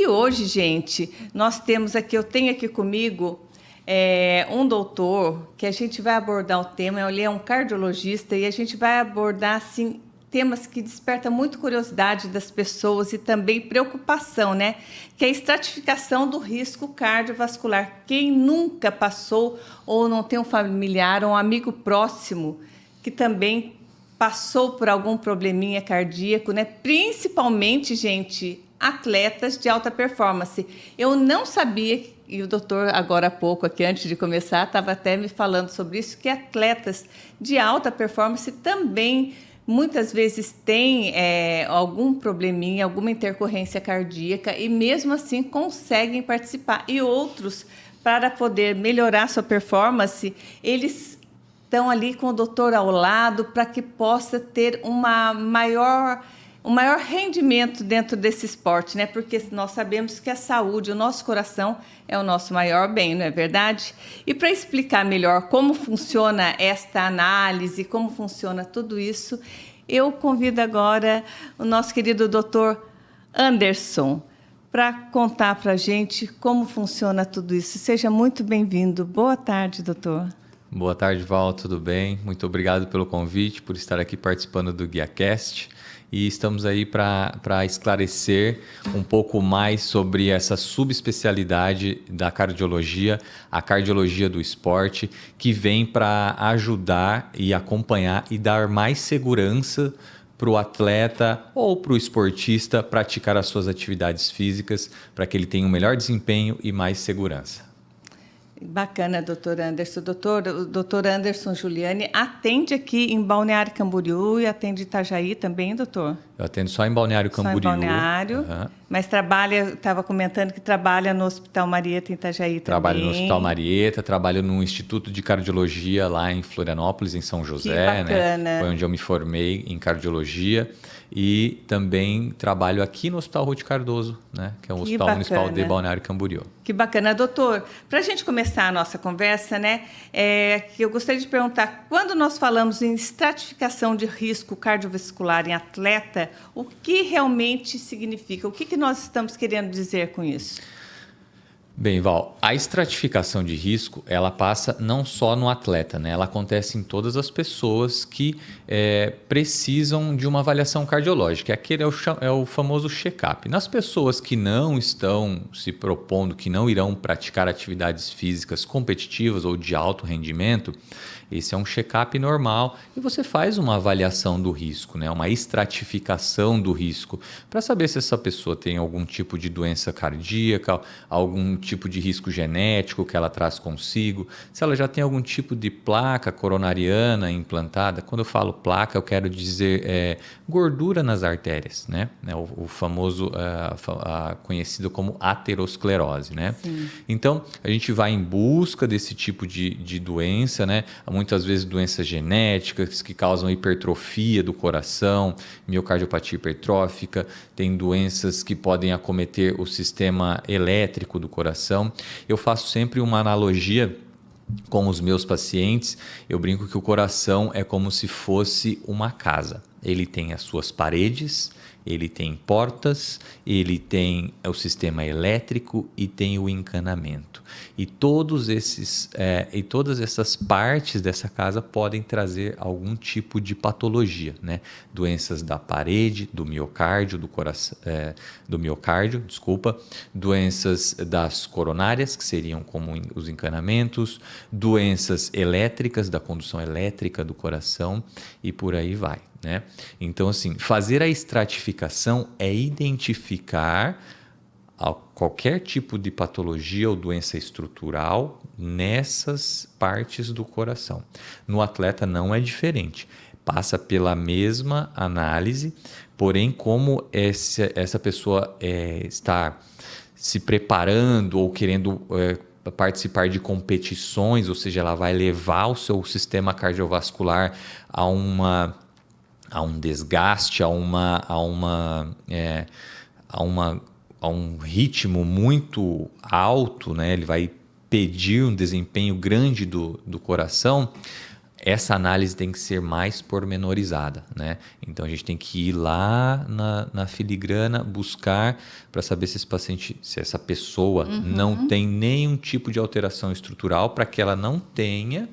hoje, gente, eu tenho aqui comigo um doutor que a gente vai abordar o tema. Ele é um cardiologista e a gente vai abordar assim temas que despertam muito curiosidade das pessoas e também preocupação, né? Que é a estratificação do risco cardiovascular. Quem nunca passou ou não tem um familiar ou um amigo próximo que também passou por algum probleminha cardíaco, né? Principalmente, gente, atletas de alta performance. Eu não sabia, e o doutor agora há pouco, aqui antes de começar, estava até me falando sobre isso, que atletas de alta performance também muitas vezes têm algum probleminha, alguma intercorrência cardíaca e mesmo assim conseguem participar. E outros, para poder melhorar sua performance, eles estão ali com o doutor ao lado para que possa ter um maior rendimento dentro desse esporte, né? Porque nós sabemos que a saúde, o nosso coração é o nosso maior bem, não é verdade? E para explicar melhor como funciona esta análise, como funciona tudo isso, eu convido agora o nosso querido doutor Anderson para contar para a gente como funciona tudo isso. Seja muito bem-vindo. Boa tarde, doutor. Boa tarde, Val, tudo bem? Muito obrigado pelo convite, por estar aqui participando do GuiaCast. E estamos aí para esclarecer um pouco mais sobre essa subespecialidade da cardiologia, a cardiologia do esporte, que vem para ajudar e acompanhar e dar mais segurança para o atleta ou para o esportista praticar as suas atividades físicas, para que ele tenha um melhor desempenho e mais segurança. Bacana, doutor Anderson. O doutor Anderson Giuliani atende aqui em Balneário Camboriú e atende Itajaí também, doutor? Eu atendo só em Balneário Camboriú. Só em Balneário, mas estava comentando que trabalha no Hospital Marieta em Itajaí também. Trabalho no Hospital Marieta, trabalho no Instituto de Cardiologia lá em Florianópolis, em São José. Que bacana. Né? Foi onde eu me formei em cardiologia. E também trabalho aqui no Hospital Ruth Cardoso, né? Que é o Hospital Municipal de Balneário Camboriú. Que bacana. Doutor, para a gente começar a nossa conversa, né? Eu gostaria de perguntar, quando nós falamos em estratificação de risco cardiovascular em atleta, o que realmente significa? O que nós estamos querendo dizer com isso? Bem, Val, a estratificação de risco, ela passa não só no atleta, né? Ela acontece em todas as pessoas que precisam de uma avaliação cardiológica. Aquele é o famoso check-up. Nas pessoas que não estão se propondo, que não irão praticar atividades físicas competitivas ou de alto rendimento, esse é um check-up normal e você faz uma avaliação do risco, né? Uma estratificação do risco, para saber se essa pessoa tem algum tipo de doença cardíaca, algum tipo de risco genético que ela traz consigo, se ela já tem algum tipo de placa coronariana implantada. Quando eu falo placa, eu quero dizer gordura nas artérias, né? O famoso, conhecido como aterosclerose, né? Sim. Então, a gente vai em busca desse tipo de doença, né? Muitas vezes doenças genéticas que causam hipertrofia do coração, miocardiopatia hipertrófica, tem doenças que podem acometer o sistema elétrico do coração. Eu faço sempre uma analogia com os meus pacientes. Eu brinco que o coração é como se fosse uma casa. Ele tem as suas paredes, ele tem portas, ele tem o sistema elétrico e tem o encanamento. E todas essas partes dessa casa podem trazer algum tipo de patologia, né? Doenças da parede, do miocárdio, doenças das coronárias, que seriam como os encanamentos, doenças elétricas, da condução elétrica do coração e por aí vai, né? Então, assim, fazer a estratificação é identificar qualquer tipo de patologia ou doença estrutural nessas partes do coração. No atleta não é diferente. Passa pela mesma análise, porém, como essa pessoa está se preparando ou querendo participar de competições, ou seja, ela vai levar o seu sistema cardiovascular a um desgaste, a um ritmo muito alto, né? Ele vai pedir um desempenho grande do coração. essa análise tem que ser mais pormenorizada, né? Então a gente tem que ir lá na filigrana buscar para saber se esse paciente, se essa pessoa não tem nenhum tipo de alteração estrutural, para que ela não tenha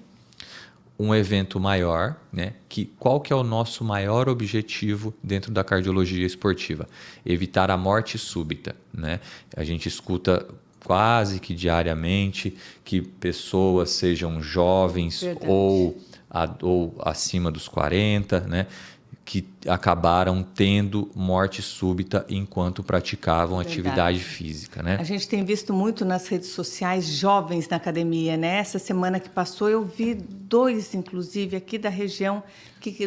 um evento maior, né? Qual que é o nosso maior objetivo dentro da cardiologia esportiva? Evitar a morte súbita, né? A gente escuta quase que diariamente que pessoas sejam jovens ou acima dos 40, né? Que acabaram tendo morte súbita enquanto praticavam atividade física, né? A gente tem visto muito nas redes sociais jovens na academia, né? Essa semana que passou eu vi 2, inclusive, aqui da região,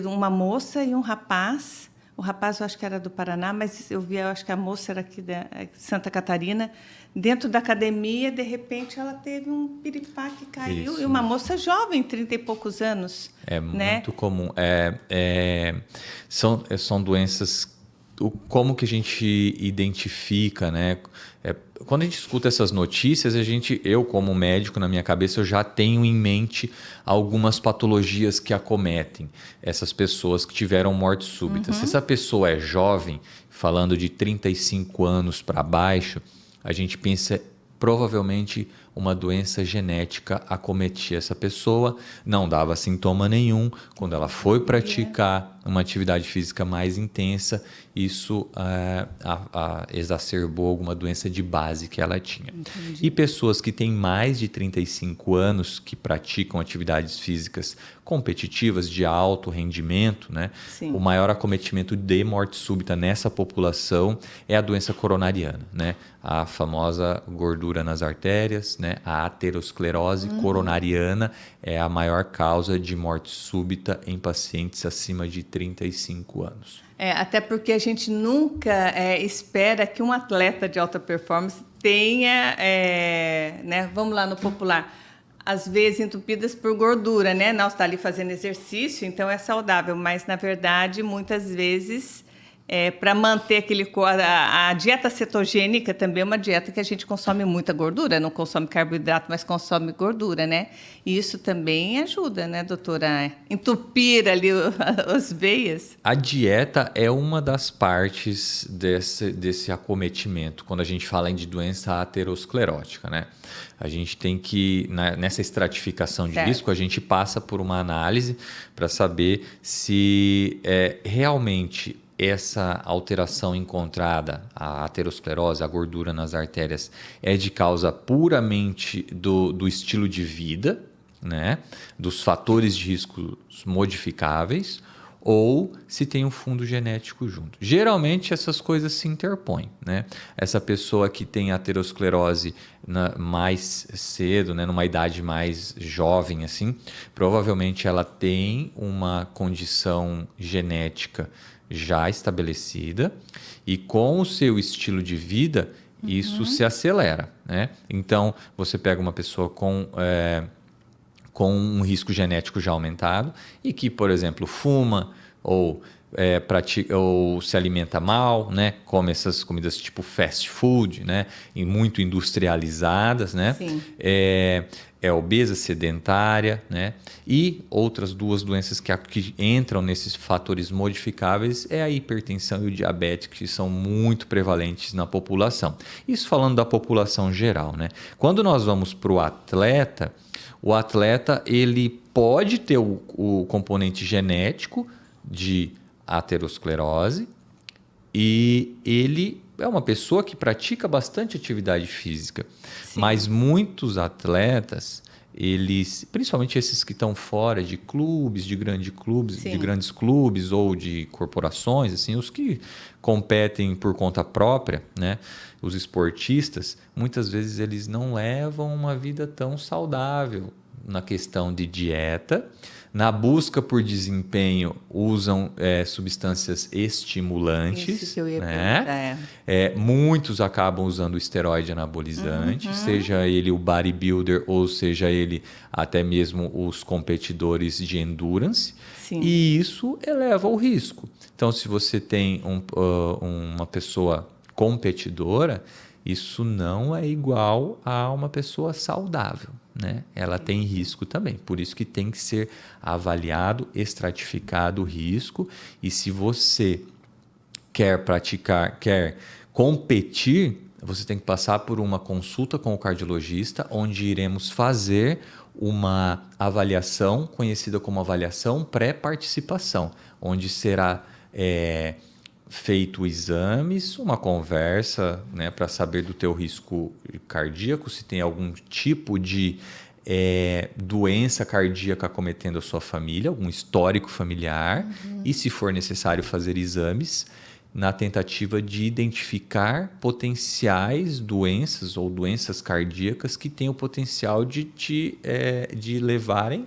uma moça e um rapaz. O rapaz eu acho que era do Paraná, mas eu acho que a moça era aqui de Santa Catarina. Dentro da academia, de repente, ela teve um piripá que caiu. Isso. E uma moça jovem, 30 e poucos anos. É né? muito comum. São doenças... Como que a gente identifica, né? Quando a gente escuta essas notícias, eu como médico, na minha cabeça, eu já tenho em mente algumas patologias que acometem essas pessoas que tiveram morte súbita. Se essa pessoa é jovem, falando de 35 anos para baixo, a gente pensa provavelmente uma doença genética acometia essa pessoa, não dava sintoma nenhum. Quando ela foi praticar uma atividade física mais intensa, isso exacerbou alguma doença de base que ela tinha. Entendi. E pessoas que têm mais de 35 anos que praticam atividades físicas competitivas de alto rendimento, né? Sim. O maior acometimento de morte súbita nessa população é a doença coronariana, né? A famosa gordura nas artérias, né? A aterosclerose coronariana é a maior causa de morte súbita em pacientes acima de 35 anos. Até porque a gente nunca espera que um atleta de alta performance tenha, né, vamos lá no popular, às vezes entupidas por gordura, né? Não, está ali fazendo exercício, então é saudável, mas na verdade muitas vezes para manter a dieta cetogênica também é uma dieta que a gente consome muita gordura, não consome carboidrato, mas consome gordura, né? E isso também ajuda, né, doutora? Entupir ali as veias. A dieta é uma das partes desse acometimento, quando a gente fala de doença aterosclerótica, né? A gente tem que, nessa estratificação de risco, a gente passa por uma análise para saber se realmente essa alteração encontrada, a aterosclerose, a gordura nas artérias, é de causa puramente do estilo de vida, né? Dos fatores de risco modificáveis, ou se tem um fundo genético junto. Geralmente essas coisas se interpõem, né? Essa pessoa que tem aterosclerose mais cedo, né, numa idade mais jovem, assim, provavelmente ela tem uma condição genética já estabelecida, e com o seu estilo de vida isso se acelera, né? Então você pega uma pessoa com um risco genético já aumentado e que, por exemplo, fuma ou se alimenta mal, né? Come essas comidas tipo fast food, né? E muito industrializadas, né? Sim. É obesa, sedentária, né? E outras 2 doenças que entram nesses fatores modificáveis é a hipertensão e o diabetes, que são muito prevalentes na população. Isso falando da população geral, né? Quando nós vamos para o atleta ele pode ter o componente genético de aterosclerose e ele é uma pessoa que pratica bastante atividade física. Sim. Mas muitos atletas, principalmente esses que estão fora de clubes, de grandes clubes ou de corporações, assim, os que competem por conta própria, né? Os esportistas, muitas vezes eles não levam uma vida tão saudável na questão de dieta. Na busca por desempenho, usam substâncias estimulantes. Isso que eu ia né? Muitos acabam usando esteroide anabolizante, seja ele o bodybuilder ou seja ele até mesmo os competidores de endurance. Sim. E isso eleva o risco. Então, se você tem uma pessoa competidora, isso não é igual a uma pessoa saudável, né, ela tem risco também. Por isso que tem que ser avaliado, estratificado o risco. E se você quer praticar, quer competir, você tem que passar por uma consulta com o cardiologista, onde iremos fazer uma avaliação conhecida como avaliação pré-participação, onde será feito exames, uma conversa, né, para saber do teu risco cardíaco, se tem algum tipo de doença cardíaca acometendo a sua família, algum histórico familiar, e se for necessário fazer exames na tentativa de identificar potenciais doenças ou doenças cardíacas que têm o potencial de levarem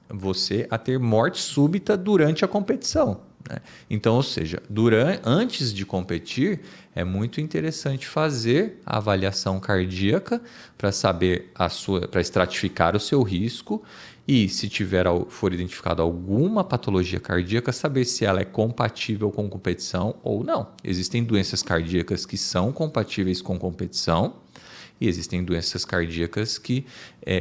você a ter morte súbita durante a competição, né? Então, ou seja, antes de competir, é muito interessante fazer a avaliação cardíaca para saber para estratificar o seu risco e, se for identificado alguma patologia cardíaca, saber se ela é compatível com competição ou não. Existem doenças cardíacas que são compatíveis com competição e existem doenças cardíacas que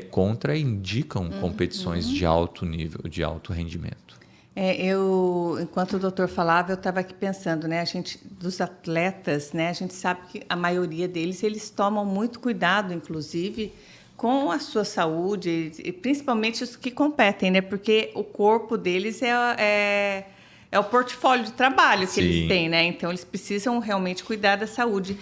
contraindicam competições de alto nível, de alto rendimento. Enquanto o doutor falava, eu estava aqui pensando, né? Dos atletas, né? A gente sabe que a maioria deles, eles tomam muito cuidado, inclusive, com a sua saúde, e principalmente os que competem, né? Porque o corpo deles é o portfólio de trabalho que eles têm, né? Então, eles precisam realmente cuidar da saúde.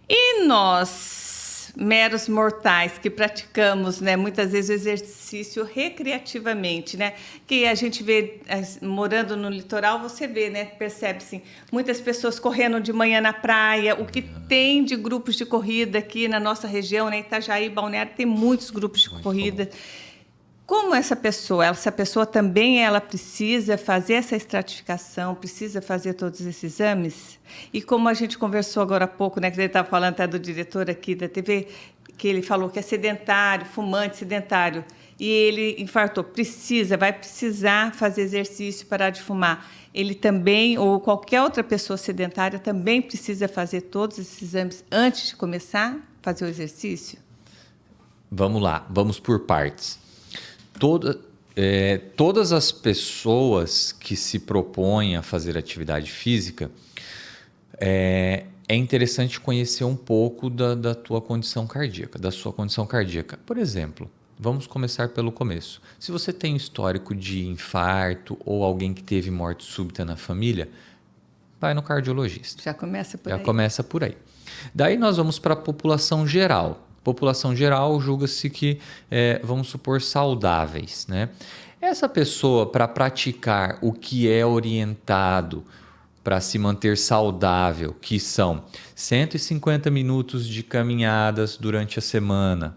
E nós, meros mortais, que praticamos, né, muitas vezes o exercício recreativamente, né? Que a gente vê, morando no litoral, você vê, né? Percebe-se muitas pessoas correndo de manhã na praia, o que tem de grupos de corrida aqui na nossa região, né? Itajaí, Balneário, tem muitos grupos de corrida. Como essa pessoa também ela precisa fazer essa estratificação, precisa fazer todos esses exames? E como a gente conversou agora há pouco, né, que ele estava falando até do diretor aqui da TV, que ele falou que é sedentário, fumante, sedentário, e ele infartou, vai precisar fazer exercício, parar de fumar. Ele também, ou qualquer outra pessoa sedentária, também precisa fazer todos esses exames antes de começar a fazer o exercício? Vamos lá, vamos por partes. Todas as pessoas que se propõem a fazer atividade física, é interessante conhecer um pouco da tua condição cardíaca, da sua condição cardíaca. Por exemplo, vamos começar pelo começo. Se você tem um histórico de infarto ou alguém que teve morte súbita na família, vai no cardiologista. Já começa por aí. Já começa por aí. Daí nós vamos para a população geral. População geral julga-se que, vamos supor, saudáveis, né? Essa pessoa, para praticar o que é orientado para se manter saudável, que são 150 minutos de caminhadas durante a semana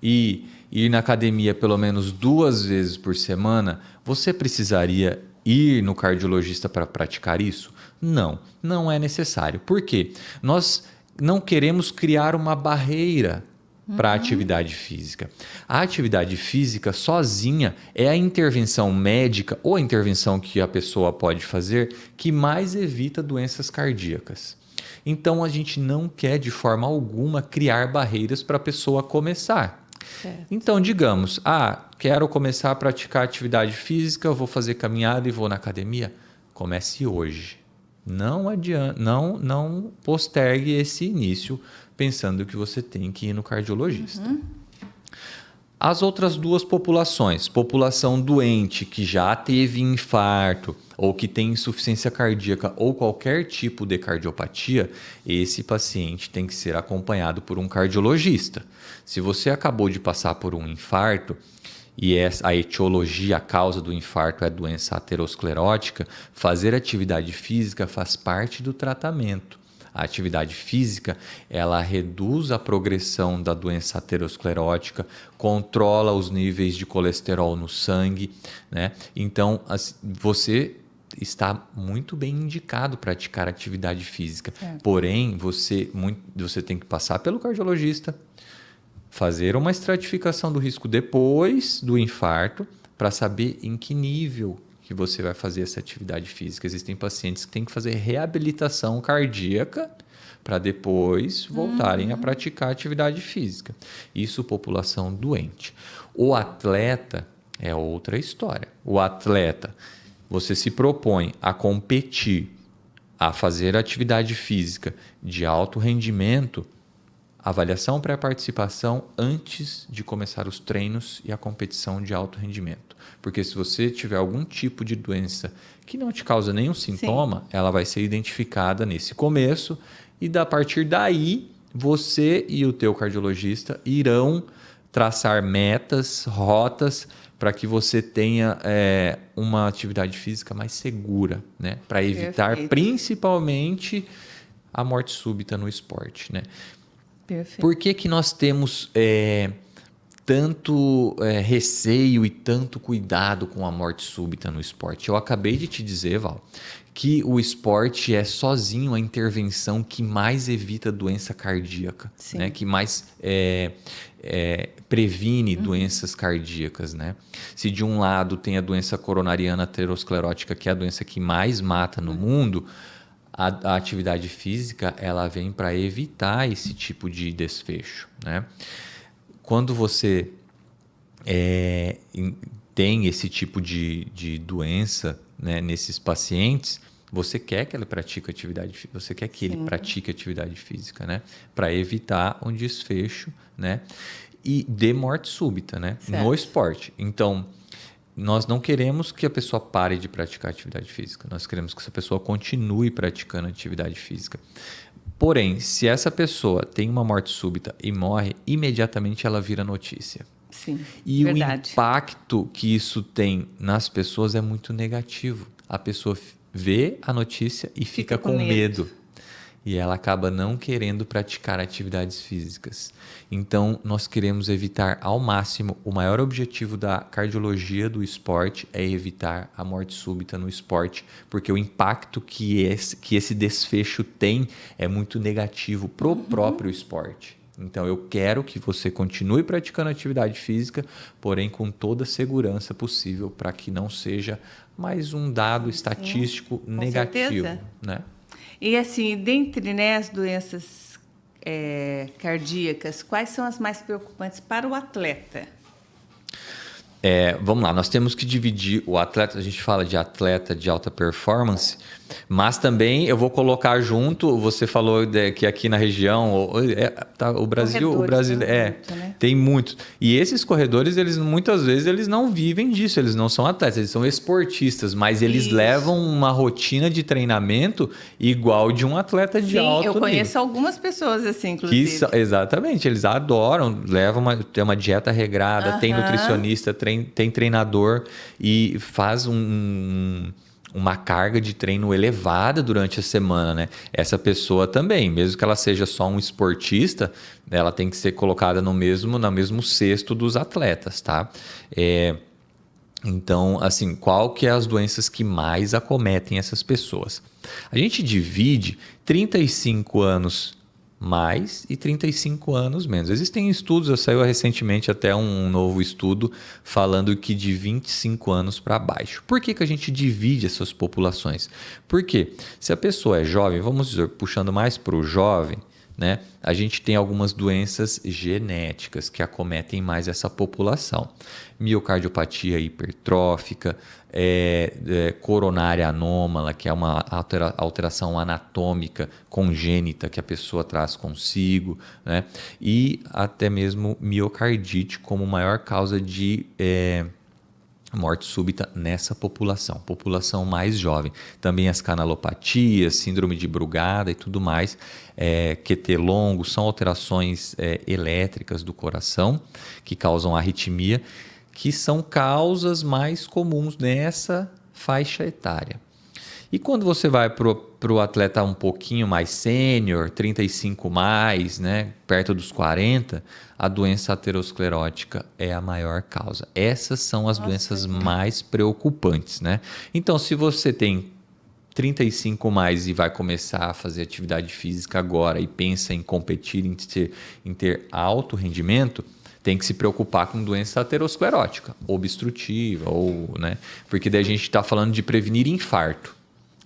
e ir na academia pelo menos 2 vezes por semana, você precisaria ir no cardiologista para praticar isso? Não, não é necessário. Por quê? Nós não queremos criar uma barreira para a atividade física. A atividade física sozinha é a intervenção médica ou a intervenção que a pessoa pode fazer que mais evita doenças cardíacas. Então, a gente não quer de forma alguma criar barreiras para a pessoa começar. Certo. Então, digamos, quero começar a praticar atividade física, vou fazer caminhada e vou na academia. Comece hoje. Não adianta, não postergue esse início pensando que você tem que ir no cardiologista. As outras duas populações, população doente que já teve infarto ou que tem insuficiência cardíaca ou qualquer tipo de cardiopatia, esse paciente tem que ser acompanhado por um cardiologista. Se você acabou de passar por um infarto e a etiologia, a causa do infarto é doença aterosclerótica, fazer atividade física faz parte do tratamento. A atividade física, ela reduz a progressão da doença aterosclerótica, controla os níveis de colesterol no sangue, né? Então, você está muito bem indicado praticar atividade física. Porém, você tem que passar pelo cardiologista, fazer uma estratificação do risco depois do infarto para saber em que nível que você vai fazer essa atividade física. Existem pacientes que têm que fazer reabilitação cardíaca para depois voltarem a praticar atividade física. Isso, população doente. O atleta é outra história. O atleta, você se propõe a competir, a fazer atividade física de alto rendimento, avaliação pré-participação antes de começar os treinos e a competição de alto rendimento. Porque se você tiver algum tipo de doença que não te causa nenhum sintoma, ela vai ser identificada nesse começo e a partir daí você e o teu cardiologista irão traçar metas, rotas para que você tenha uma atividade física mais segura, né? Para evitar principalmente a morte súbita no esporte, né? Perfeito. Por que nós temos tanto receio e tanto cuidado com a morte súbita no esporte? Eu acabei de te dizer, Val, que o esporte é sozinho a intervenção que mais evita doença cardíaca, né? Que mais previne doenças cardíacas, né? Se de um lado tem a doença coronariana aterosclerótica, que é a doença que mais mata no mundo, a atividade física ela vem para evitar esse tipo de desfecho, né? Quando você tem esse tipo de doença, né, nesses pacientes, você quer que ele pratique atividade física, você quer que ele pratique atividade física, né? Para evitar um desfecho, né? E de morte súbita, né? No esporte. Então, nós não queremos que a pessoa pare de praticar atividade física. Nós queremos que essa pessoa continue praticando atividade física. Porém, se essa pessoa tem uma morte súbita e morre, imediatamente ela vira notícia. Sim, e verdade. O impacto que isso tem nas pessoas é muito negativo. A pessoa vê a notícia e fica com medo. E ela acaba não querendo praticar atividades físicas. Então, nós queremos evitar ao máximo, o maior objetivo da cardiologia do esporte é evitar a morte súbita no esporte, porque o impacto que esse desfecho tem é muito negativo para o próprio esporte. Então, eu quero que você continue praticando atividade física, porém com toda a segurança possível para que não seja mais um dado estatístico negativo, né? E assim, dentre, né, as doenças cardíacas, quais são as mais preocupantes para o atleta? Vamos lá, nós temos que dividir o atleta, a gente fala de atleta de alta performance, mas também eu vou colocar junto, você falou que aqui na região, o Brasil tem muitos. E esses corredores, eles muitas vezes eles não vivem disso, eles não são atletas, eles são esportistas, mas eles levam uma rotina de treinamento igual de um atleta de alto nível. Eu conheço algumas pessoas assim, inclusive. Exatamente, eles adoram, tem uma dieta regrada, tem nutricionista, tem treinador e faz uma carga de treino elevada durante a semana, né? Essa pessoa também, mesmo que ela seja só um esportista, ela tem que ser colocada no mesmo cesto dos atletas, tá? Então, assim, qual que é as doenças que mais acometem essas pessoas? A gente divide 35 anos mais e 35 anos menos. Existem estudos, saiu recentemente até um novo estudo falando que de 25 anos para baixo. Por que a gente divide essas populações? Porque se a pessoa é jovem, vamos dizer, puxando mais para o jovem, né, a gente tem algumas doenças genéticas que acometem mais essa população. Miocardiopatia hipertrófica, coronária anômala, que é uma alteração anatômica congênita que a pessoa traz consigo, né? E até mesmo miocardite como maior causa de morte súbita nessa população mais jovem. Também as canalopatias, síndrome de Brugada e tudo mais, QT longo, são alterações elétricas do coração que causam arritmia, que são causas mais comuns nessa faixa etária. E quando você vai para o atleta um pouquinho mais sênior, 35 mais, né, perto dos 40, a doença aterosclerótica é a maior causa. Essas são as doenças mais preocupantes, né? Então, se você tem 35 mais e vai começar a fazer atividade física agora e pensa em competir, em ter alto rendimento, tem que se preocupar com doença aterosclerótica, obstrutiva, né? Porque daí a gente está falando de prevenir infarto.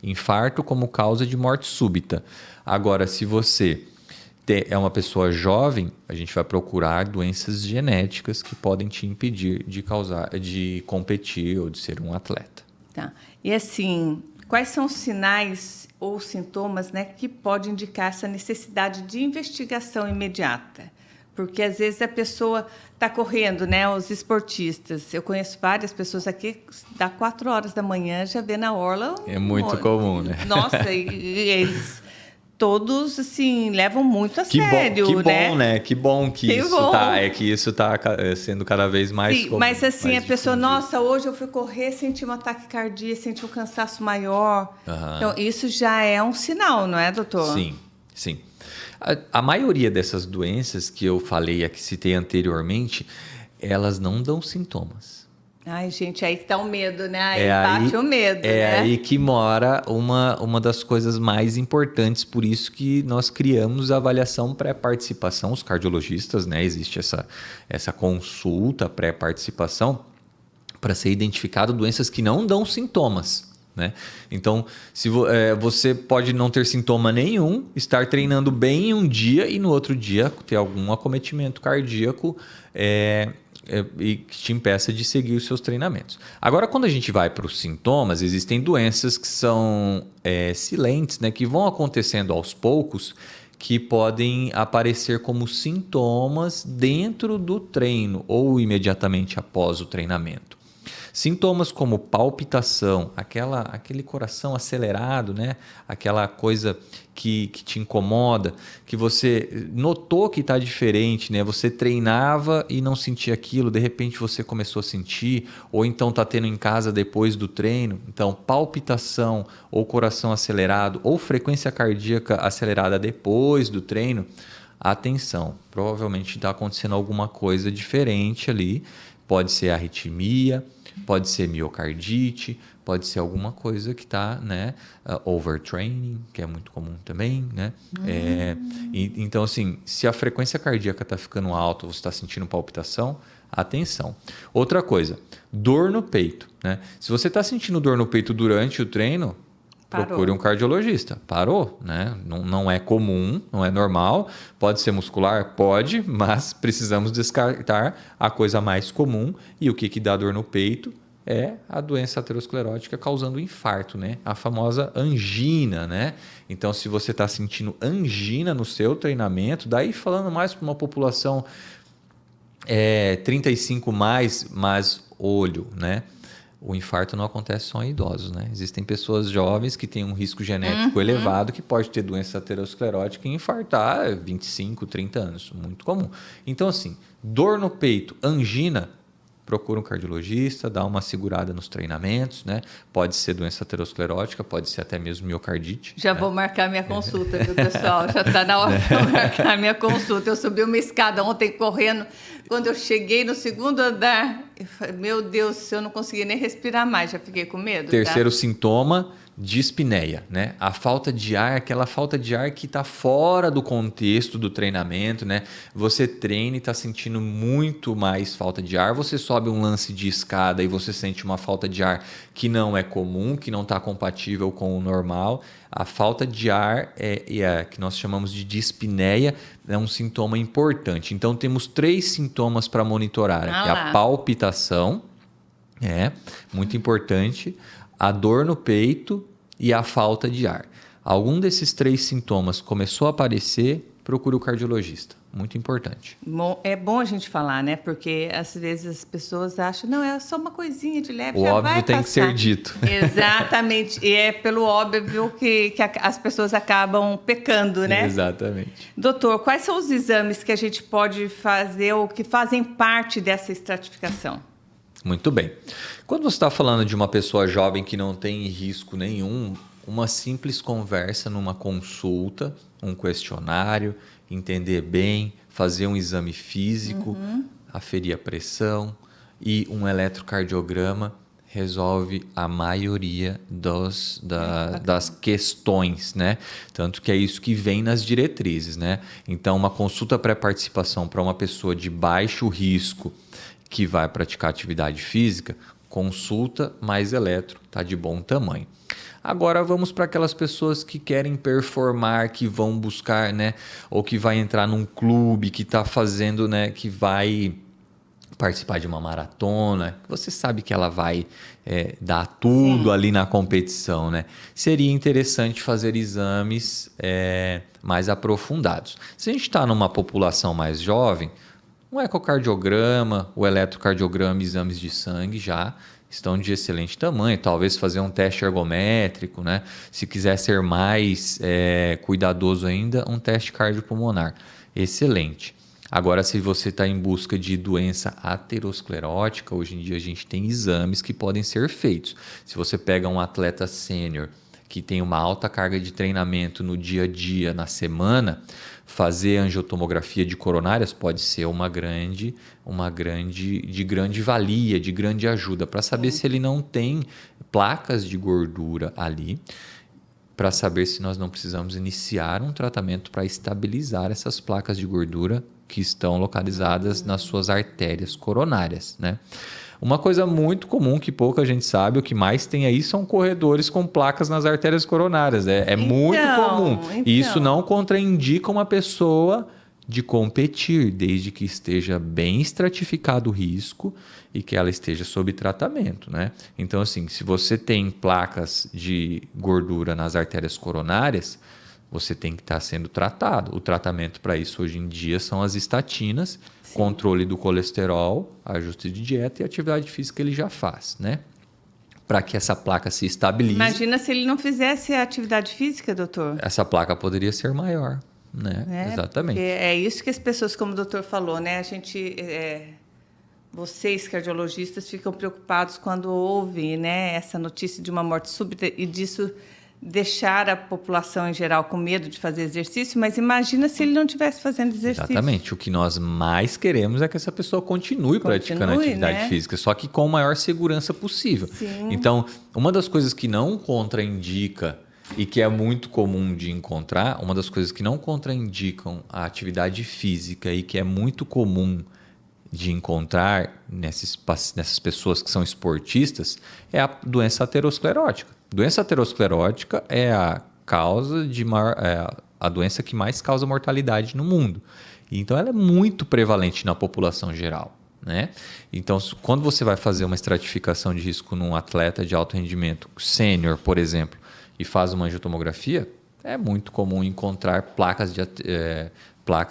Infarto como causa de morte súbita. Agora, se você é uma pessoa jovem, a gente vai procurar doenças genéticas que podem te impedir de competir ou de ser um atleta. Tá. E assim, quais são os sinais ou sintomas, né, que podem indicar essa necessidade de investigação imediata? Porque às vezes a pessoa está correndo, né? Os esportistas. Eu conheço várias pessoas aqui, dá 4 horas da manhã, já vê na orla. É muito comum, né? Nossa, e eles todos assim levam muito a sério, que né? Bom, né? Que bom que isso tá sendo cada vez mais comum. Mas assim, mais a pessoa, difundido. nossa, hoje eu fui correr, senti um ataque cardíaco, senti um cansaço maior. Então, isso já é um sinal, não é, doutor? Sim, sim. A maioria dessas doenças que eu falei aqui, citei anteriormente, elas não dão sintomas. Ai, gente, aí que tá o medo, né? Aí bate o medo, né? É aí que mora uma das coisas mais importantes, por isso que nós criamos a avaliação pré-participação, os cardiologistas, né? Existe essa consulta pré-participação para ser identificado doenças que não dão sintomas. Né? Então, se você pode não ter sintoma nenhum, estar treinando bem em um dia e no outro dia ter algum acometimento cardíaco e que te impeça de seguir os seus treinamentos. Agora, quando a gente vai para os sintomas, existem doenças que são silentes, né? Que vão acontecendo aos poucos, que podem aparecer como sintomas dentro do treino ou imediatamente após o treinamento. Sintomas como palpitação, aquele coração acelerado, né? Aquela coisa que te incomoda, que você notou que está diferente, né? Você treinava e não sentia aquilo, de repente você começou a sentir, ou então está tendo em casa depois do treino. Então, palpitação ou coração acelerado ou frequência cardíaca acelerada depois do treino, atenção, provavelmente está acontecendo alguma coisa diferente ali. Pode ser arritmia, pode ser miocardite, pode ser alguma coisa que está, né, overtraining, que é muito comum também, né? Então, assim, se a frequência cardíaca está ficando alta, você está sentindo palpitação, atenção. Outra coisa, dor no peito, né? Se você está sentindo dor no peito durante o treino, procure um cardiologista. Parou, né? Não é comum, não é normal. Pode ser muscular? Pode, mas precisamos descartar a coisa mais comum. E o que dá dor no peito é a doença aterosclerótica causando infarto, né? A famosa angina, né? Então, se você está sentindo angina no seu treinamento, daí falando mais para uma população 35 mais olho, né? O infarto não acontece só em idosos, né? Existem pessoas jovens que têm um risco genético elevado que pode ter doença aterosclerótica e infartar 25, 30 anos. Muito comum. Então, assim, dor no peito, angina, procura um cardiologista, dá uma segurada nos treinamentos, né? Pode ser doença aterosclerótica, pode ser até mesmo miocardite. Já vou marcar minha consulta, viu, pessoal? Já está na hora de eu marcar minha consulta. Eu subi uma escada ontem correndo. Quando eu cheguei no segundo andar, eu falei, meu Deus, eu não consegui nem respirar mais. Já fiquei com medo. Terceiro sintoma, dispneia, né? A falta de ar, aquela falta de ar que está fora do contexto do treinamento, né? Você treina e está sentindo muito mais falta de ar, você sobe um lance de escada e você sente uma falta de ar que não é comum, que não está compatível com o normal. A falta de ar que nós chamamos de dispneia, é um sintoma importante. Então, temos 3 sintomas para monitorar. Que é a palpitação, muito importante, a dor no peito e a falta de ar. Algum desses 3 sintomas começou a aparecer, procure o cardiologista. Muito importante. É bom a gente falar, né? Porque às vezes as pessoas acham, não, é só uma coisinha de leve, o já óbvio vai tem passar. que ser dito. Exatamente. E é pelo óbvio que as pessoas acabam pecando, né? Exatamente. Doutor, quais são os exames que a gente pode fazer ou que fazem parte dessa estratificação? Muito bem. Quando você está falando de uma pessoa jovem que não tem risco nenhum, uma simples conversa numa consulta, um questionário, entender bem, fazer um exame físico, aferir a pressão e um eletrocardiograma resolve a maioria das questões, né? Tanto que é isso que vem nas diretrizes, né? Então, uma consulta pré-participação para uma pessoa de baixo risco que vai praticar atividade física, consulta mais eletro, tá de bom tamanho. Agora vamos para aquelas pessoas que querem performar, que vão buscar, né? Ou que vai entrar num clube, que está fazendo, né? Que vai participar de uma maratona, você sabe que ela vai dar tudo ali na competição, né? Seria interessante fazer exames mais aprofundados. Se a gente está numa população mais jovem, um ecocardiograma, o eletrocardiograma, exames de sangue já estão de excelente tamanho. Talvez fazer um teste ergométrico, né? Se quiser ser mais cuidadoso ainda, um teste cardiopulmonar. Excelente. Agora, se você está em busca de doença aterosclerótica, hoje em dia a gente tem exames que podem ser feitos. Se você pega um atleta sênior que tem uma alta carga de treinamento no dia a dia, na semana, fazer angiotomografia de coronárias pode ser de grande valia, de grande ajuda, para saber se ele não tem placas de gordura ali, para saber se nós não precisamos iniciar um tratamento para estabilizar essas placas de gordura que estão localizadas nas suas artérias coronárias, né? Uma coisa muito comum que pouca gente sabe, o que mais tem aí são corredores com placas nas artérias coronárias. Muito comum. E isso não contraindica uma pessoa de competir, desde que esteja bem estratificado o risco e que ela esteja sob tratamento, né? Então, assim, se você tem placas de gordura nas artérias coronárias, você tem que estar sendo tratado. O tratamento para isso hoje em dia são as estatinas, controle do colesterol, ajuste de dieta e atividade física ele já faz, né? Para que essa placa se estabilize. Imagina se ele não fizesse a atividade física, doutor. Essa placa poderia ser maior, né? Exatamente. É isso que as pessoas, como o doutor falou, né? Vocês, cardiologistas, ficam preocupados quando ouvem, né, essa notícia de uma morte súbita e disso deixar a população em geral com medo de fazer exercício, mas imagina se ele não estivesse fazendo exercício. Exatamente. O que nós mais queremos é que essa pessoa continue praticando atividade física, só que com a maior segurança possível. Sim. Então, uma das coisas que não contraindica e que é muito comum de encontrar, uma das coisas que não contraindicam a atividade física e que é muito comum de encontrar nessas pessoas que são esportistas é a doença aterosclerótica. Doença aterosclerótica é a doença que mais causa mortalidade no mundo. Então, ela é muito prevalente na população geral, né? Então, quando você vai fazer uma estratificação de risco num atleta de alto rendimento, sênior, por exemplo, e faz uma angiotomografia, é muito comum encontrar placa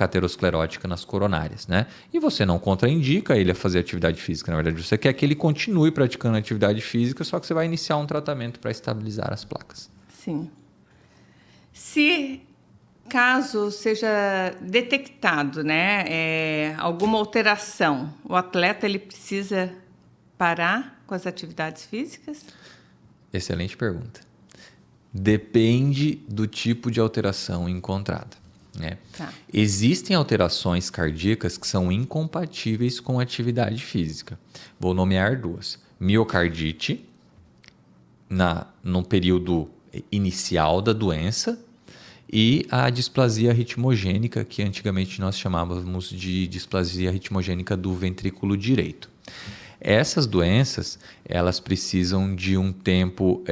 aterosclerótica nas coronárias, né? E você não contraindica ele a fazer atividade física. Na verdade, você quer que ele continue praticando atividade física, só que você vai iniciar um tratamento para estabilizar as placas. Sim. Se caso seja detectado, né, alguma alteração, o atleta ele precisa parar com as atividades físicas? Excelente pergunta. Depende do tipo de alteração encontrada. Tá. Existem alterações cardíacas que são incompatíveis com atividade física. Vou nomear duas. Miocardite, no período inicial da doença, e a displasia ritmogênica, que antigamente nós chamávamos de displasia ritmogênica do ventrículo direito. Essas doenças, elas precisam de um tempo...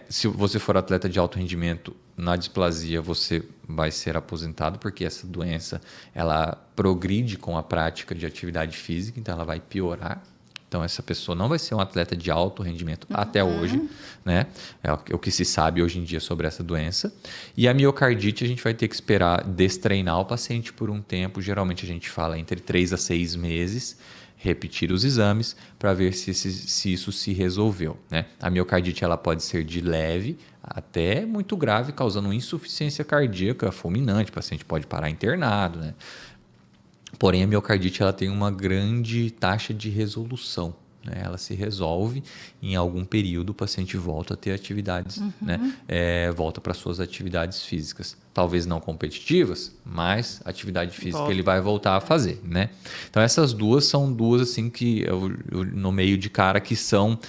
se você for atleta de alto rendimento, na displasia você vai ser aposentado, porque essa doença ela progride com a prática de atividade física, então ela vai piorar. Então, essa pessoa não vai ser um atleta de alto rendimento até hoje, né? É o que se sabe hoje em dia sobre essa doença. E a miocardite, a gente vai ter que esperar destreinar o paciente por um tempo. Geralmente, a gente fala entre 3 a 6 meses, repetir os exames para ver se isso se resolveu, né? A miocardite ela pode ser de leve até muito grave, causando insuficiência cardíaca fulminante. O paciente pode parar internado, né? Porém, a miocardite ela tem uma grande taxa de resolução, né? Ela se resolve em algum período, o paciente volta a ter atividades, né? Volta para suas atividades físicas. Talvez não competitivas, mas atividade física ele vai voltar a fazer, né? Então essas duas são duas assim que eu nomeio de cara que são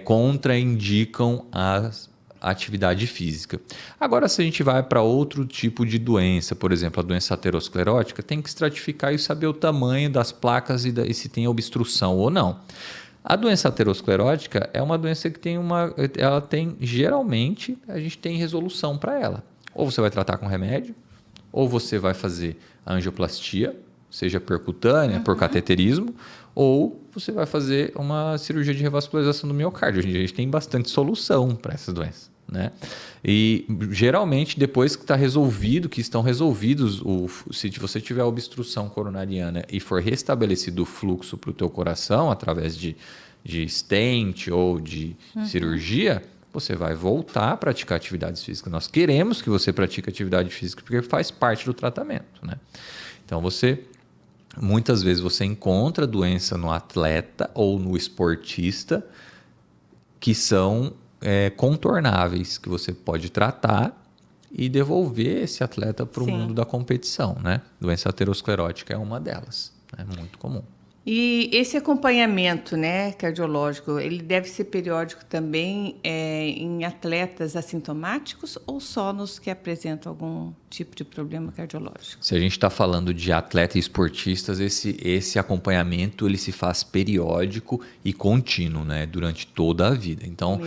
contraindicam a atividade física. Agora, se a gente vai para outro tipo de doença, por exemplo, a doença aterosclerótica, tem que estratificar e saber o tamanho das placas e se tem obstrução ou não. A doença aterosclerótica é uma doença que geralmente, a gente tem resolução para ela. Ou você vai tratar com remédio, ou você vai fazer a angioplastia, seja percutânea, por cateterismo, ou você vai fazer uma cirurgia de revascularização do miocárdio. Hoje em dia a gente tem bastante solução para essas doenças, né? E geralmente depois que está resolvido, que estão resolvidos, se você tiver obstrução coronariana e for restabelecido o fluxo para o teu coração através de stent ou de cirurgia, você vai voltar a praticar atividades físicas. Nós queremos que você pratique atividade física porque faz parte do tratamento, né? Então muitas vezes você encontra doença no atleta ou no esportista que são contornáveis, que você pode tratar e devolver esse atleta para o mundo da competição, né? Doença aterosclerótica é uma delas, é muito comum. E esse acompanhamento, né, cardiológico, ele deve ser periódico também em atletas assintomáticos ou só nos que apresentam algum tipo de problema cardiológico? Se a gente está falando de atleta e esportistas, esse acompanhamento ele se faz periódico e contínuo, né, durante toda a vida. Então,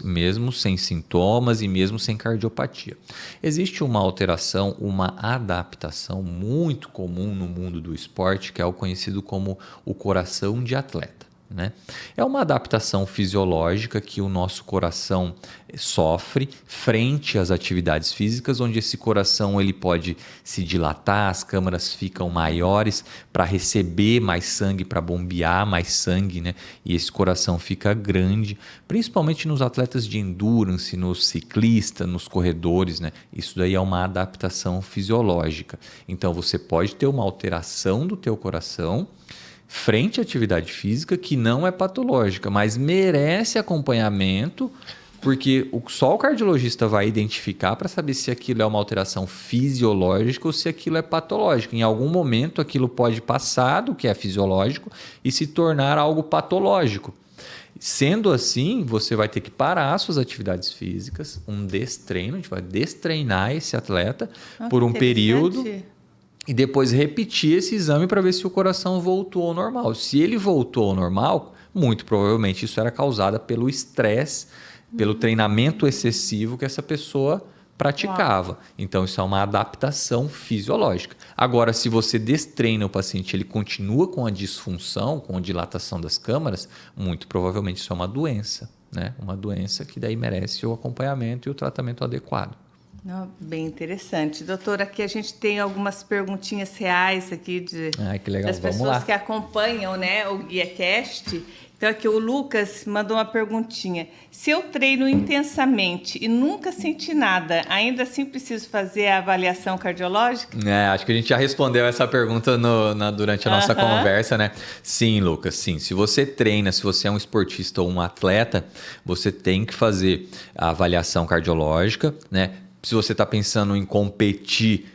mesmo sem sintomas e mesmo sem cardiopatia. Existe uma alteração, uma adaptação muito comum no mundo do esporte, que é o conhecido como o coração de atleta, né? É uma adaptação fisiológica que o nosso coração sofre frente às atividades físicas, onde esse coração ele pode se dilatar, as câmaras ficam maiores para receber mais sangue, para bombear mais sangue, né? E esse coração fica grande, principalmente nos atletas de endurance, nos ciclistas, nos corredores, né? Isso daí é uma adaptação fisiológica. Então você pode ter uma alteração do teu coração frente à atividade física que não é patológica, mas merece acompanhamento, porque só o cardiologista vai identificar para saber se aquilo é uma alteração fisiológica ou se aquilo é patológico. Em algum momento aquilo pode passar do que é fisiológico e se tornar algo patológico. Sendo assim, você vai ter que parar suas atividades físicas, um destreino, a gente vai destreinar esse atleta por um período e depois repetir esse exame para ver se o coração voltou ao normal. Se ele voltou ao normal, muito provavelmente isso era causado pelo estresse, pelo treinamento excessivo que essa pessoa praticava. Uau. Então, isso é uma adaptação fisiológica. Agora, se você destreina o paciente, ele continua com a disfunção, com a dilatação das câmaras, muito provavelmente isso é uma doença, né? Uma doença que daí merece o acompanhamento e o tratamento adequado. Bem interessante. Doutor, aqui a gente tem algumas perguntinhas reais aqui que legal. das pessoas que acompanham, né, o GuiaCast. Então aqui o Lucas mandou uma perguntinha. Se eu treino intensamente e nunca senti nada, ainda assim preciso fazer a avaliação cardiológica? Acho que a gente já respondeu essa pergunta durante a nossa conversa, né? Sim, Lucas, sim. Se você treina, se você é um esportista ou um atleta, você tem que fazer a avaliação cardiológica, né? Se você está pensando em competir,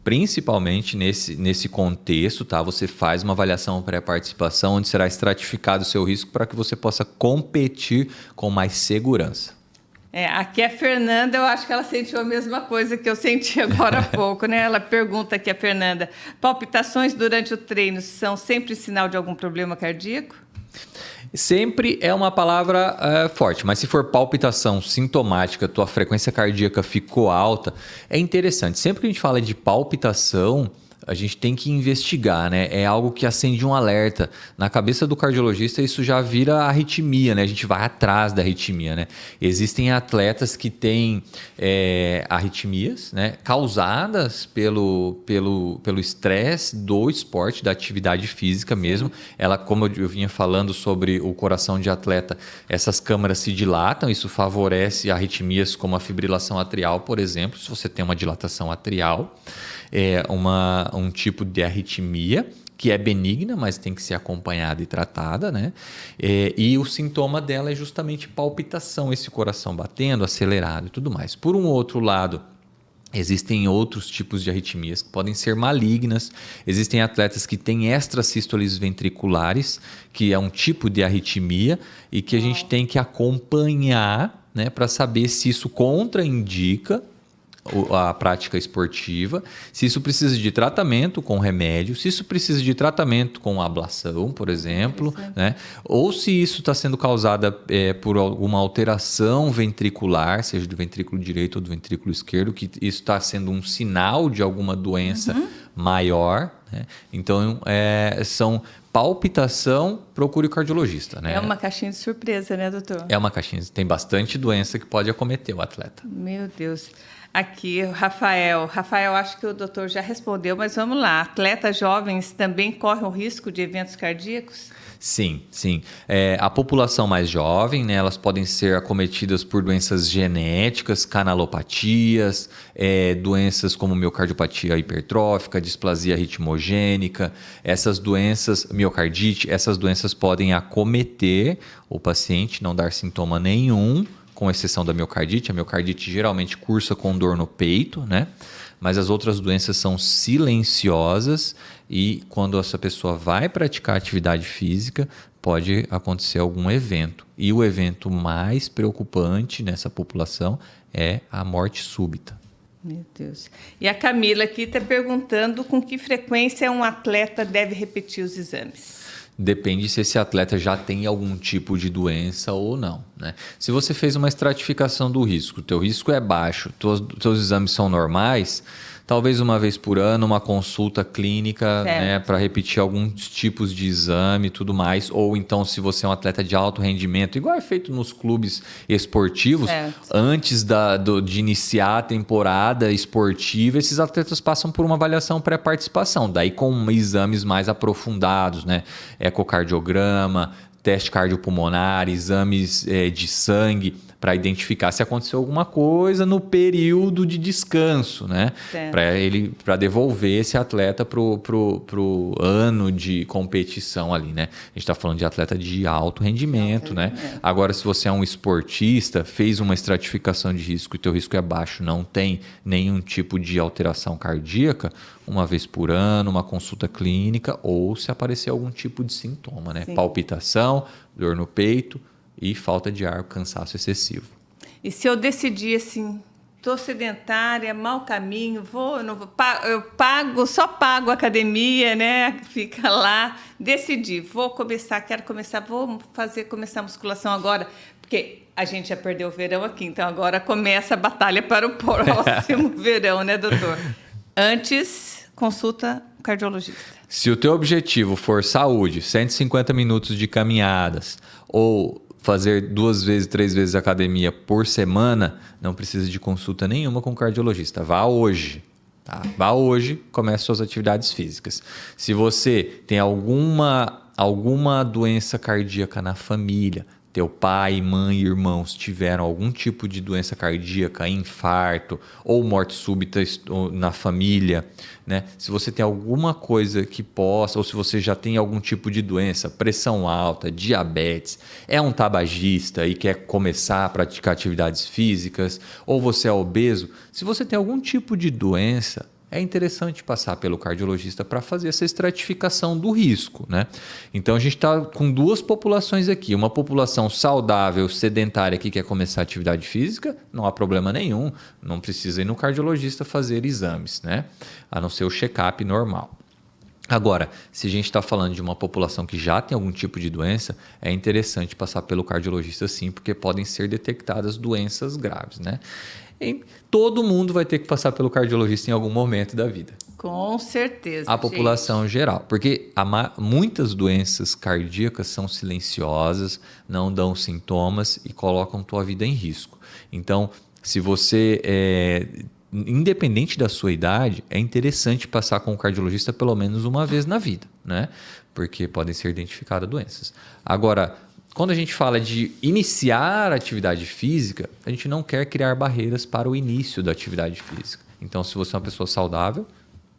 principalmente nesse contexto, tá? Você faz uma avaliação pré-participação, onde será estratificado o seu risco para que você possa competir com mais segurança. Aqui a Fernanda, eu acho que ela sentiu a mesma coisa que eu senti agora há pouco, né? Ela pergunta aqui, a Fernanda, palpitações durante o treino são sempre sinal de algum problema cardíaco? Sempre é uma palavra forte, mas se for palpitação sintomática, tua frequência cardíaca ficou alta, é interessante. Sempre que a gente fala de palpitação, a gente tem que investigar, né? É algo que acende um alerta. Na cabeça do cardiologista, isso já vira arritmia, né? A gente vai atrás da arritmia, né? Existem atletas que têm arritmias, né? Causadas pelo estresse do esporte, da atividade física mesmo. Ela, como eu vinha falando sobre o coração de atleta, essas câmaras se dilatam, isso favorece arritmias como a fibrilação atrial, por exemplo, se você tem uma dilatação atrial. Um tipo de arritmia que é benigna, mas tem que ser acompanhada e tratada, né? E o sintoma dela é justamente palpitação, esse coração batendo, acelerado e tudo mais. Por um outro lado, existem outros tipos de arritmias que podem ser malignas. Existem atletas que têm extrasístoles ventriculares, que é um tipo de arritmia e que a gente tem que acompanhar, né, para saber se isso contraindica a prática esportiva, se isso precisa de tratamento com remédio, se isso precisa de tratamento com ablação, por exemplo, né? Ou se isso está sendo causado por alguma alteração ventricular, seja do ventrículo direito ou do ventrículo esquerdo, que isso está sendo um sinal de alguma doença maior, né? Então, são palpitação, procure o cardiologista, né? É uma caixinha de surpresa, né, doutor? É uma caixinha, tem bastante doença que pode acometer o atleta. Meu Deus. Aqui, o Rafael. Rafael, acho que o doutor já respondeu, mas vamos lá. Atletas jovens também correm o risco de eventos cardíacos? Sim, sim. A população mais jovem, né, elas podem ser acometidas por doenças genéticas, canalopatias, doenças como miocardiopatia hipertrófica, displasia ritmogênica, essas doenças, miocardite, essas doenças podem acometer o paciente, não dar sintoma nenhum, com exceção da miocardite. A miocardite geralmente cursa com dor no peito, né? Mas as outras doenças são silenciosas e quando essa pessoa vai praticar atividade física, pode acontecer algum evento. E o evento mais preocupante nessa população é a morte súbita. Meu Deus. E a Camila aqui está perguntando com que frequência um atleta deve repetir os exames. Depende se esse atleta já tem algum tipo de doença ou não, né? Se você fez uma estratificação do risco, teu risco é baixo, teus exames são normais, talvez uma vez por ano, uma consulta clínica, né, para repetir alguns tipos de exame e tudo mais. Ou então, se você é um atleta de alto rendimento, igual é feito nos clubes esportivos, antes de iniciar a temporada esportiva, esses atletas passam por uma avaliação pré-participação, daí com exames mais aprofundados, né? Ecocardiograma, teste cardiopulmonar, exames de sangue, para identificar se aconteceu alguma coisa no período de descanso, né? Para devolver esse atleta pro ano de competição ali, né? A gente está falando de atleta de alto rendimento, né? Agora, se você é um esportista, fez uma estratificação de risco e teu risco é baixo, não tem nenhum tipo de alteração cardíaca, uma vez por ano, uma consulta clínica ou se aparecer algum tipo de sintoma, né? Palpitação, dor no peito e falta de ar, cansaço excessivo. E se eu decidir assim, estou sedentária, mau caminho, não vou, eu só pago a academia, né? Fica lá, decidi, quero começar, começar a musculação agora, porque a gente já perdeu o verão aqui, então agora começa a batalha para o próximo verão, né, doutor? Antes, consulta o cardiologista. Se o teu objetivo for saúde, 150 minutos de caminhadas ou fazer 2 vezes, 3 vezes academia por semana, não precisa de consulta nenhuma com o cardiologista. Vá hoje. Tá? Vá hoje, comece suas atividades físicas. Se você tem alguma doença cardíaca na família, teu pai, mãe e irmãos tiveram algum tipo de doença cardíaca, infarto ou morte súbita na família, né? Se você tem alguma coisa que possa, ou se você já tem algum tipo de doença, pressão alta, diabetes, é um tabagista e quer começar a praticar atividades físicas, ou você é obeso, se você tem algum tipo de doença, é interessante passar pelo cardiologista para fazer essa estratificação do risco, né? Então, a gente está com 2 populações aqui. Uma população saudável, sedentária, que quer começar atividade física, não há problema nenhum, não precisa ir no cardiologista fazer exames, né? A não ser o check-up normal. Agora, se a gente está falando de uma população que já tem algum tipo de doença, é interessante passar pelo cardiologista sim, porque podem ser detectadas doenças graves, né? E todo mundo vai ter que passar pelo cardiologista em algum momento da vida. Com certeza. A população geral. Porque muitas doenças cardíacas são silenciosas, não dão sintomas e colocam tua vida em risco. Então, se você independente da sua idade, é interessante passar com o cardiologista pelo menos uma vez na vida, né? Porque podem ser identificadas doenças. Agora, quando a gente fala de iniciar a atividade física, a gente não quer criar barreiras para o início da atividade física. Então, se você é uma pessoa saudável,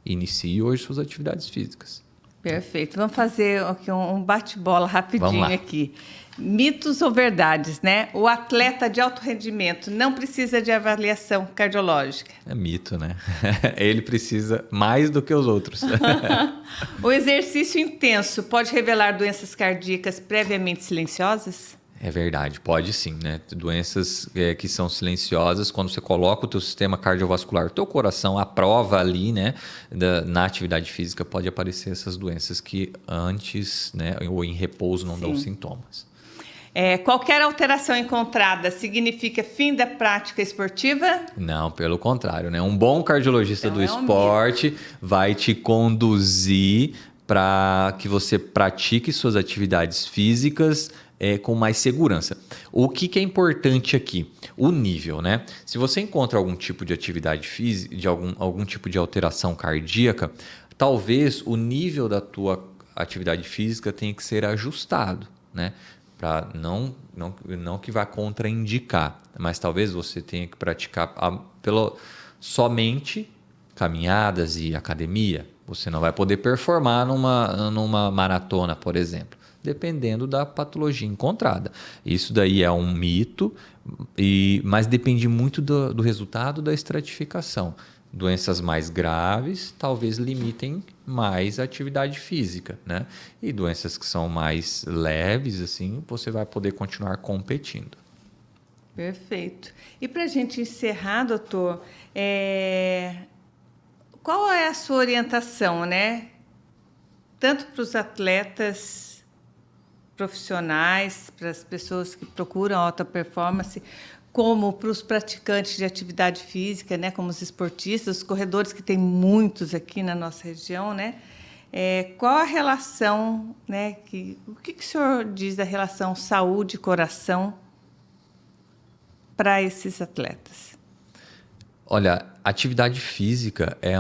inicie hoje suas atividades físicas. Perfeito. Vamos fazer aqui um bate-bola rapidinho aqui. Mitos ou verdades, né? O atleta de alto rendimento não precisa de avaliação cardiológica. É mito, né? Ele precisa mais do que os outros. O exercício intenso pode revelar doenças cardíacas previamente silenciosas? É verdade, pode sim, né? Doenças que são silenciosas, quando você coloca o teu sistema cardiovascular, o teu coração à prova ali, né? Na atividade física, pode aparecer essas doenças que antes, né? Ou em repouso não dão sintomas. Qualquer alteração encontrada significa fim da prática esportiva? Não, pelo contrário, né? Um bom cardiologista do esporte vai te conduzir para que você pratique suas atividades físicas com mais segurança. O que é importante aqui? O nível, né? Se você encontra algum tipo de atividade física, de algum tipo de alteração cardíaca, talvez o nível da tua atividade física tenha que ser ajustado, né? Para não que vá contraindicar, mas talvez você tenha que praticar somente caminhadas e academia. Você não vai poder performar numa maratona, por exemplo, dependendo da patologia encontrada. Isso daí é um mito, mas depende muito do resultado da estratificação. Doenças mais graves talvez limitem mais a atividade física, né? E doenças que são mais leves, assim, você vai poder continuar competindo. Perfeito. E para a gente encerrar, doutor, qual é a sua orientação, né? Tanto para os atletas profissionais, para as pessoas que procuram alta performance, como para os praticantes de atividade física, né, como os esportistas, os corredores, que tem muitos aqui na nossa região, né? Qual a relação, né? O que o senhor diz da relação saúde-coração para esses atletas? Olha, atividade física é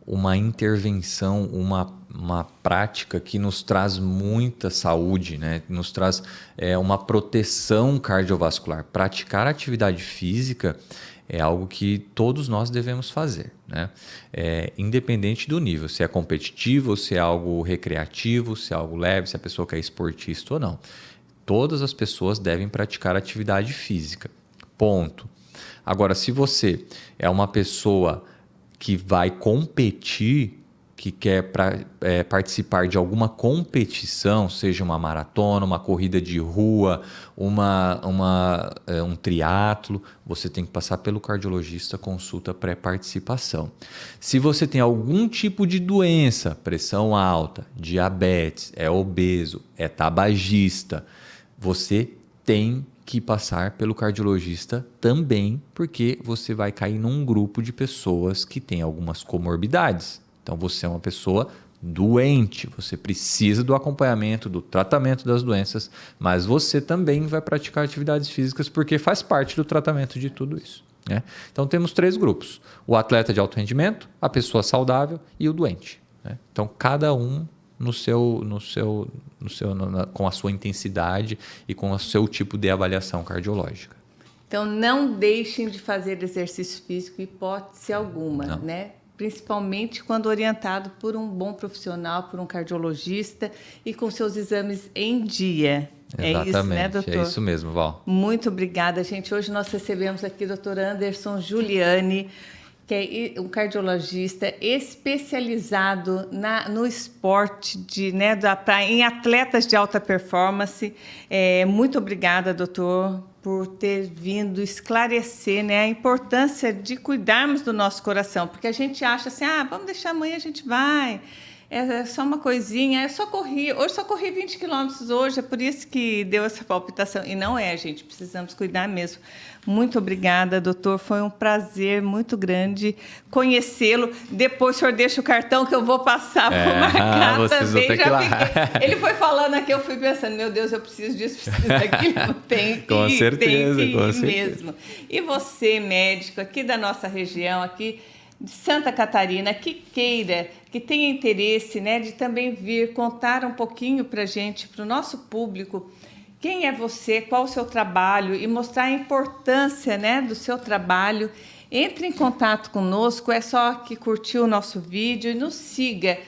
uma intervenção, uma prática que nos traz muita saúde, né? Nos traz uma proteção cardiovascular. Praticar atividade física é algo que todos nós devemos fazer, né? Independente do nível, se é competitivo, se é algo recreativo, se é algo leve, se a pessoa é esportista ou não. Todas as pessoas devem praticar atividade física. Ponto. Agora, se você é uma pessoa que vai competir, que quer participar de alguma competição, seja uma maratona, uma corrida de rua, um triatlo, você tem que passar pelo cardiologista, consulta pré-participação. Se você tem algum tipo de doença, pressão alta, diabetes, é obeso, é tabagista, você tem que passar pelo cardiologista também, porque você vai cair num grupo de pessoas que têm algumas comorbidades. Então, você é uma pessoa doente, você precisa do acompanhamento, do tratamento das doenças, mas você também vai praticar atividades físicas porque faz parte do tratamento de tudo isso, né? Então, temos 3 grupos: o atleta de alto rendimento, a pessoa saudável e o doente, né? Então, cada um com a sua intensidade e com o seu tipo de avaliação cardiológica. Então, não deixem de fazer exercício físico, hipótese alguma, né? Principalmente quando orientado por um bom profissional, por um cardiologista e com seus exames em dia. Exatamente, é isso, né, doutor? É isso mesmo, Val. Muito obrigada, gente. Hoje nós recebemos aqui o doutor Anderson Giuliani, que é um cardiologista especializado no esporte em atletas de alta performance. Muito obrigada, doutor, por ter vindo esclarecer, né, a importância de cuidarmos do nosso coração, porque a gente acha assim, vamos deixar amanhã, a gente vai, é só uma coisinha, hoje só corri 20 quilômetros hoje, é por isso que deu essa palpitação, e não é, gente, precisamos cuidar mesmo. Muito obrigada, doutor, foi um prazer muito grande conhecê-lo. Depois o senhor deixa o cartão que eu vou passar, vou marcar também. Ele foi falando aqui, eu fui pensando, meu Deus, eu preciso disso, preciso daquilo, tem que com certeza, tem que com ir certeza mesmo. E você, médico, aqui da nossa região, aqui de Santa Catarina, que queira, que tenha interesse, né, de também vir contar um pouquinho para a gente, para o nosso público, quem é você, qual o seu trabalho e mostrar a importância, né, do seu trabalho. Entre em contato conosco, é só que curtir o nosso vídeo e nos siga,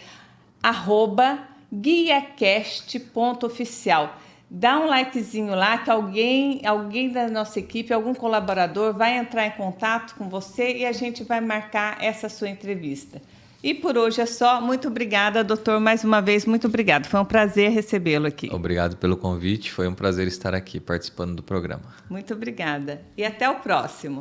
@guiacast.oficial. Dá um likezinho lá que alguém da nossa equipe, algum colaborador vai entrar em contato com você e a gente vai marcar essa sua entrevista. E por hoje é só. Muito obrigada, doutor. Mais uma vez, muito obrigado. Foi um prazer recebê-lo aqui. Obrigado pelo convite. Foi um prazer estar aqui participando do programa. Muito obrigada. E até o próximo.